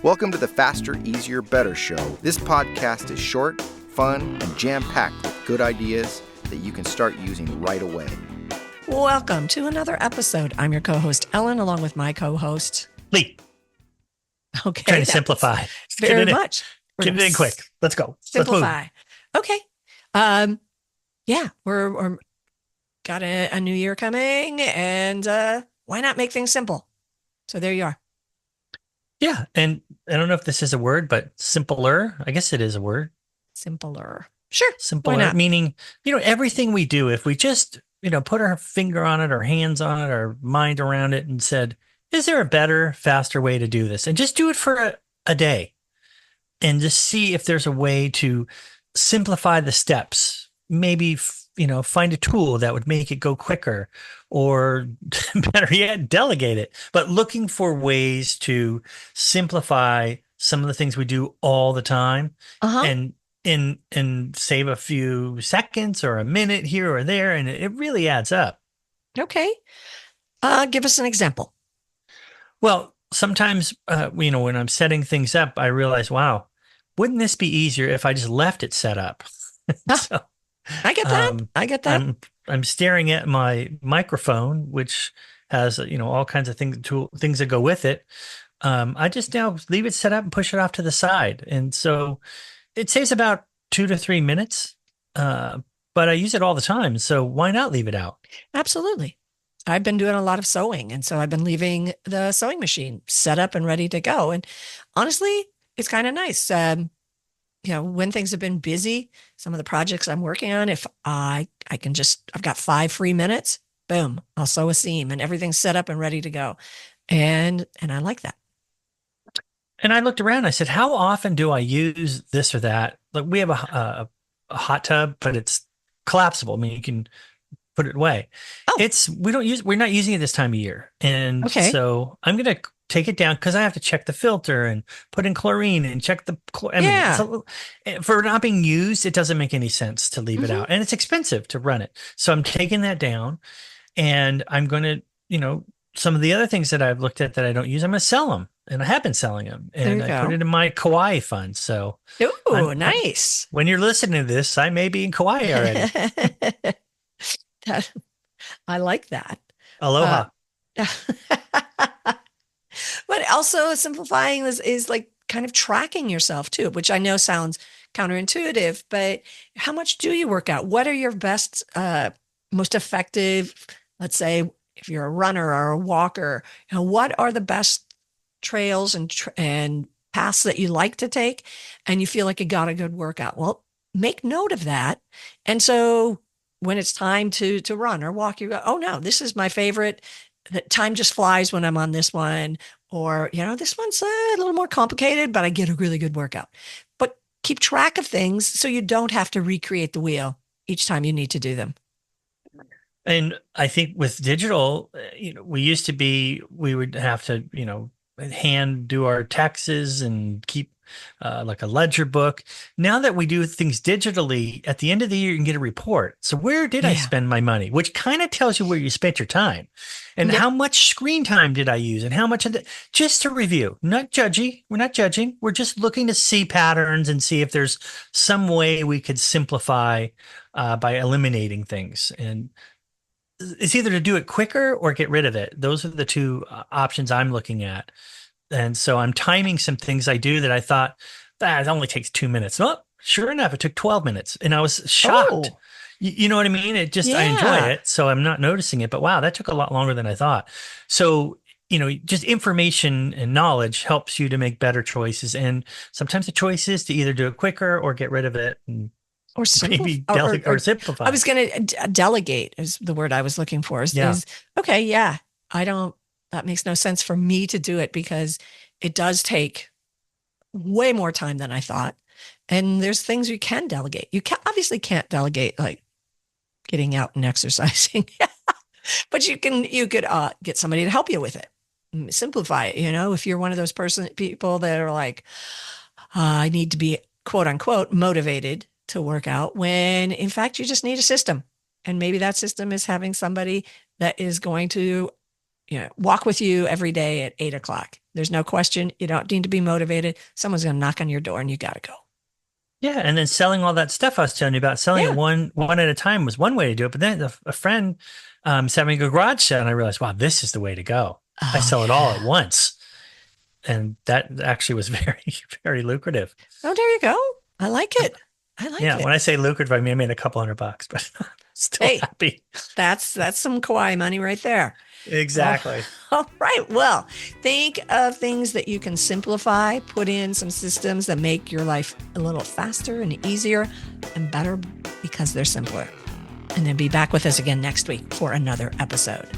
Welcome to the Faster, Easier, Better show. This podcast is short, fun, and jam-packed with good ideas that you can start using right away. Welcome to another episode. I'm your co-host, Ellen, along with my co-host, Lee. Okay. Trying to simplify. Very much. Get it in quick. Let's go. Simplify. Okay. Yeah, we're got a new year coming, and why not make things simple? So there you are. Yeah. And I don't know if this is a word, but simpler. I guess it is a word. Simpler. Sure. Simpler. Why not? Meaning, everything we do, if we just, put our finger on it, our hands on it, our mind around it and said, is there a better, faster way to do this? And just do it for a day and just see if there's a way to simplify the steps. Maybe, find a tool that would make it go quicker, or better yet, delegate it. But looking for ways to simplify some of the things we do all the time and save a few seconds or a minute here or there. And it really adds up. Okay. Give us an example. Well, sometimes, when I'm setting things up, I realize, wow, wouldn't this be easier if I just left it set up? So, I get that. I'm staring at my microphone, which has, all kinds of things that go with it. I just now leave it set up and push it off to the side. And so it saves about 2 to 3 minutes, but I use it all the time. So why not leave it out? Absolutely. I've been doing a lot of sewing, and so I've been leaving the sewing machine set up and ready to go. And honestly, it's kind of nice. When things have been busy, some of the projects I'm working on, if I've got 5 free minutes, boom, I'll sew a seam and everything's set up and ready to go. And I like that. And I looked around, I said, how often do I use this or that? Like, we have a hot tub, but it's collapsible. I mean, you can put it away. Oh. We're not using it this time of year. And okay. So I'm going to take it down because I have to check the filter and put in chlorine and check the, for not being used, it doesn't make any sense to leave it out. And it's expensive to run it. So I'm taking that down, and I'm going to, some of the other things that I've looked at that I don't use, I'm going to sell them. And I have been selling them, and I put it in my Kauai fund. So, Nice. When you're listening to this, I may be in Kauai already. I like that. Aloha. But also simplifying is like kind of tracking yourself too, which I know sounds counterintuitive, but how much do you work out? What are your best, most effective, let's say if you're a runner or a walker, what are the best trails and paths that you like to take and you feel like you got a good workout? Well, make note of that. And so when it's time to run or walk, you go, oh no, this is my favorite. The time just flies when I'm on this one. Or, this one's a little more complicated, but I get a really good workout. But keep track of things so you don't have to recreate the wheel each time you need to do them. And I think with digital, we would have to, hand do our taxes and keep like a ledger book. Now that we do things digitally, at the end of the year, you can get a report. So where did I spend my money? Which kind of tells you where you spent your time and how much screen time did I use and how much of it, just to review, not judgy. We're not judging. We're just looking to see patterns and see if there's some way we could simplify by eliminating things. And it's either to do it quicker or get rid of it. Those are the two options I'm looking at. And so I'm timing some things I do that I thought, it only takes 2 minutes. Well, sure enough, it took 12 minutes. And I was shocked. Oh. You know what I mean? I enjoy it. So I'm not noticing it. But wow, that took a lot longer than I thought. So, just information and knowledge helps you to make better choices. And sometimes the choice is to either do it quicker or get rid of it. Or simplify. Or simplify. I was going to delegate is the word I was looking for. That makes no sense for me to do it because it does take way more time than I thought. And there's things you can delegate. You obviously can't delegate like getting out and exercising, but you could get somebody to help you with it. Simplify it. If you're one of those people that are like, I need to be quote unquote motivated to work out, when in fact you just need a system. And maybe that system is having somebody that is going to walk with you every day at 8:00. There's no question. You don't need to be motivated. Someone's going to knock on your door and you got to go. Yeah, and then selling all that stuff I was telling you about, selling Yeah. it one at a time was one way to do it. But then a friend was having a garage sale, and I realized, wow, this is the way to go. I sell it all at once, and that actually was very, very lucrative. Oh, there you go. I like it. I like Yeah, it. when I say lucrative, I mean I made a couple $100, but still Hey. happy. That's some Kauai money right there. Exactly. All right. Well, think of things that you can simplify, put in some systems that make your life a little faster and easier and better because they're simpler. And then be back with us again next week for another episode.